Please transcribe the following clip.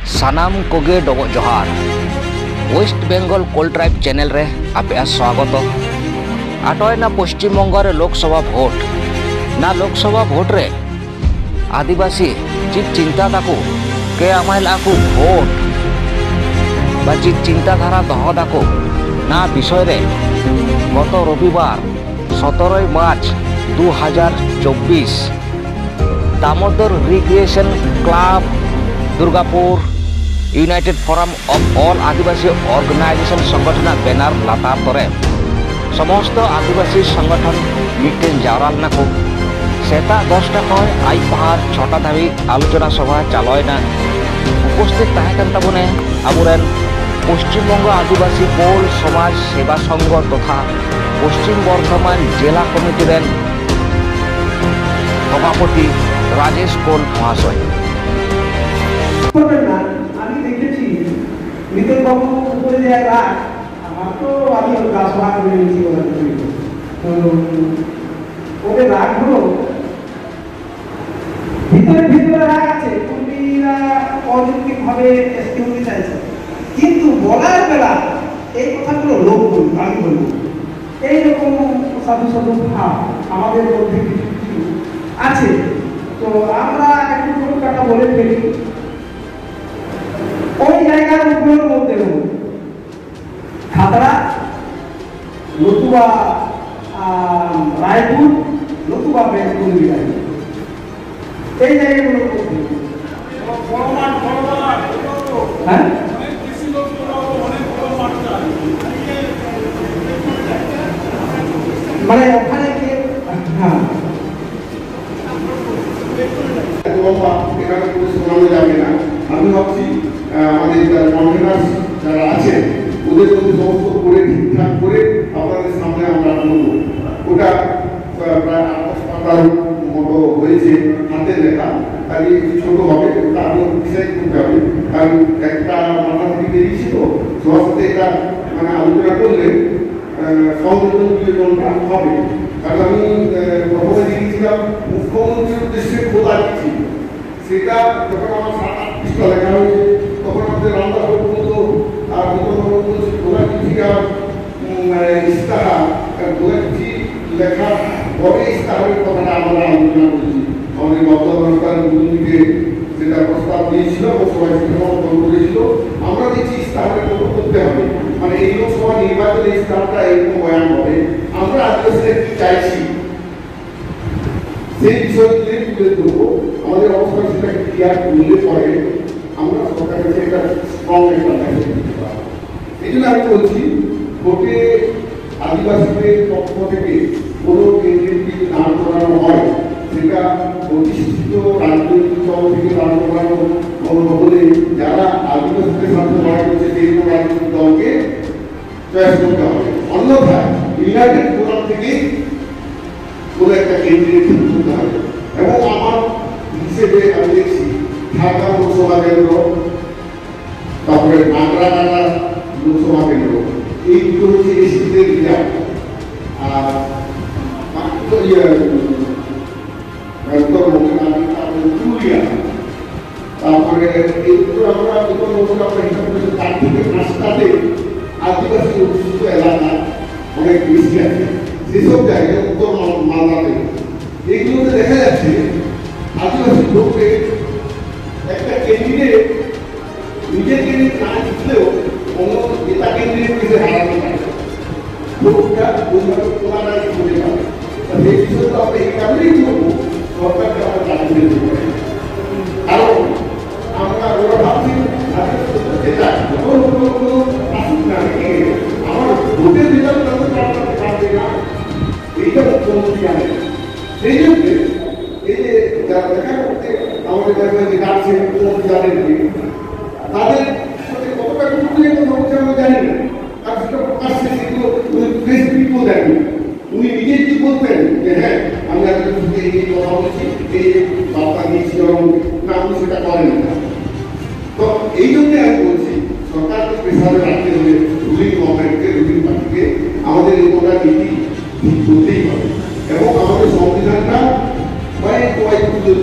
सानाम कोगे डोगो जोहार वेस्ट बेंगल कोल tribe channel रे आपे स्वागत आटोयना पश्चिम बंग रे लोकसभा भोट ना लोकसभा भोट रे आदिवासी जी चिंता दाको के आमाइला को भोट बा जी चिंताधारा दह दाको ना विषय रे गत रविवार 17 March 2024 Damodar recreation club Durgapur united forum of all Adivasi organization संगठन बैनर लातार तरे समस्त आदिवासी संगठन मिट्टेन जावरालना को सेता 10टा खय आई पहाड़ 6टा धाबी आलोचना सभा चालयना उपस्थित ताहेकन ताबने आबुरेन पश्चिम बंग आदिवासी कोल समाज सेवा संघ तथा पश्चिम बर्धमान जिला कमिटी रेन सभापति राजेश कोल महाशय আমি দেখেছি নিতেন বাবু উপরে যে রাগ আমার তো আমি গাছ ভাগ করে নিয়েছি ওদের রাগ হলো ভিতরে ভিতরে রাগ আছে কর্মীরা অযৌক্তিক ভাবে এসটিউতে চাইছে কিন্তু বলার বেলা এই কথাগুলো লোক বলবে আমি বলবো এইরকম সাধু সাধু ভাব আমাদের মধ্যে কিছু আছে তো আমরা একটু ছোটখাটো বলে ফেলি ওই জায়গার উপরের মধ্যে খাতড়া নতুবা রায়পুর নতুবা বেঙ্গল এই জায়গাগুলোর মধ্যে হ্যাঁ মানে ওখানে গিয়ে হ্যাঁ আমি ভাবছি আমাদের কনভেনার যারা আছেন ওদের মধ্যে সমস্ত করে ঠিকঠাক করে আপনাদের সামনে আমরা বলবো ওটা প্রায় 8 মতো হয়েছে হাতের লেখা তাহলে ছোট হবে তারও ডিসাইড করতে হবে কারণ একটা মাথা থেকে বেরিয়েছি তো সবার সাথে এটা মানে আলোচনা করলে সংযোজন বিয়োজনটা হবে কারণ আমি প্রথমে দিয়েছিলাম মুখ্যমন্ত্রীর উদ্দেশ্যে খোলা দিচ্ছি সেটা যখন আমার 7-8 পৃষ্ঠা লেখা হয়েছে তখন আমাদের রান্না পর্যন্ত আর খোলা চিঠিকা ইস্তাহার খোলা চিঠি লেখা পরে ইস্তাহারের কথাটা আমরা আলোচনা করেছি আমাদের গতকাল দুদিকে যেটা প্রস্তাব দিয়েছিল ও সবাই সেখানে করেছিল আমরা দেখছি ইস্তাহারের মতো করতে হবে মানে এই লোকসভা নির্বাচনে ইস্তাহারটা এরকম বয়ান হবে আমরা আদিবাসীরা কি চাইছি সেই বিষয়গুলি তুলে ধরবো আমাদের অবস্থা সেটাকে ক্লিয়ার করলে পরে আমরা সরকারের কাছে একটা স্ট্রং একটা মেসেজ দিতে পারবো এই জন্য আমি বলছি ভোটে আদিবাসীদের পক্ষ থেকে কোনো কেন্দ্রকে দাঁড় করানো হয় সেটা প্রতিষ্ঠিত রাজনৈতিক দল থেকে দাঁড় করানো হলে যারা আদিবাসীদের সাথে লড়াই করছে সেই রাজনৈতিক দলকে চয়েস করতে হবে অন্যথায় ইউনাইটেড ফোরাম থেকে কোনো একটা কেন্দ্রে করতে হবে এবং আমার হিসেবে আমি দেখছি ঢাকা লোকসভা কেন্দ্র তারপরে নাগরাকাটা লোকসভা কেন্দ্র এই দুটো হচ্ছে এসিদের রিজার্ভ আর পুরুলিয়া তারপরে এইগুলো আমরা হিসাব করেছি তার থেকে 5টাতে আদিবাসী অধ্যুষিত এলাকা অনেক বেশি আছে সেসব জায়গায় উত্তর মালদাতে এইগুলোতে দেখা যাচ্ছে আদিবাসী লোককে একটা ক্যান্ডিডেট নিজের ক্যান্ডিডেট না জিতলেও অন্য নেতা ক্যান্ডিডেট কিছু হারাতে পারে লোকটা ওইভাবে তোলাটাই চলে যাবে সেই বিষয়টা আমরা এই কারণেই করবো সরকারকে আমরা চাকরি দিতে পারি কারণ আমরা ওরা ভাবছি যেটা যখন কোনো আসুক না আমার ভোটের রেজাল্ট তাদের পারবে না এইটা মুখ্যমন্ত্রী জানেন সেই জন্য এই যে যারা দেখা করতে আমাদের যে ডাকছে মুখ্যমন্ত্রী জানেন তাদের সাথে কতটা গুরুত্ব কথা হচ্ছে আমরা জানি না আর সেটা প্রকাশ্যে সেগুলো প্রেস রিপোর্ট দেন উনি নিজে কি বলতেন যে হ্যাঁ আমি আপনাদের সঙ্গে এই কথা বলেছি এই বার্তা দিয়েছি এবং না আপনি সেটা করেন না তো এই জন্য আমি বলছি সরকারকে প্রেসারে রাখতে হলে রুলিং গভর্নমেন্টকে রুলিং পার্টিকে আমাদের এই গোটা নীতি ঠিক করতেই হবে এবং আমাদের সংবিধানটা কয়েক তুলে